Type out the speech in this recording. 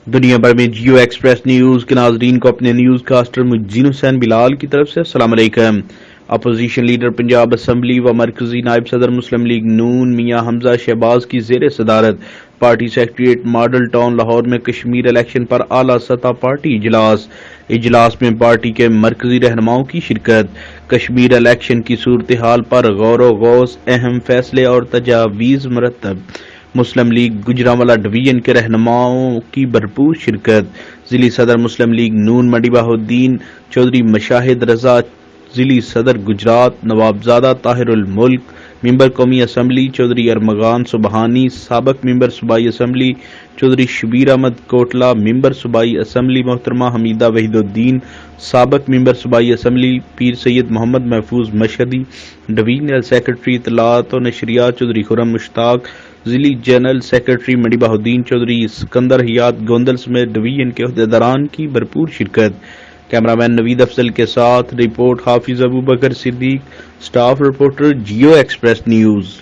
دنیا بھر میں جیو ایکسپریس نیوز کے ناظرین کو اپنے نیوز کاسٹر مجین حسین بلال کی طرف سے السلام علیکم۔ اپوزیشن لیڈر پنجاب اسمبلی و مرکزی نائب صدر مسلم لیگ نون میاں حمزہ شہباز کی زیر صدارت party secretariat model town Lahore میں کشمیر الیکشن پر اعلیٰ سطح پارٹی اجلاس میں پارٹی کے مرکزی رہنماؤں کی شرکت، کشمیر الیکشن کی صورتحال پر غور و غوص، اہم فیصلے اور تجاویز مرتب، مسلم لیگ گجرانوالہ ڈویژن کے رہنماؤں کی بھرپور شرکت، ضلعی صدر مسلم لیگ نون منڈی بہاؤالدین چودھری مشاہد رضا، ضلعی صدر گجرات نوابزادہ طاہر الملک، ممبر قومی اسمبلی چودھری ارمغان سبحانی، سابق ممبر صوبائی اسمبلی چودھری شبیر احمد کوٹلہ، ممبر صوبائی اسمبلی محترمہ حمیدہ وحید الدین، سابق ممبر صوبائی اسمبلی پیر سید محمد محفوظ مشہدی، ڈویژنل سیکرٹری اطلاعات و نشریات چودھری خرم مشتاق، ضلعی جنرل سیکرٹری منڈی بہاؤالدین چودھری سکندر حیات گوندل سمیت ڈویژن کے عہدیداران کی بھرپور شرکت۔ کیمرامین نوید افضل کے ساتھ report Hafiz Abubakar Siddique, staff reporter Geo express news.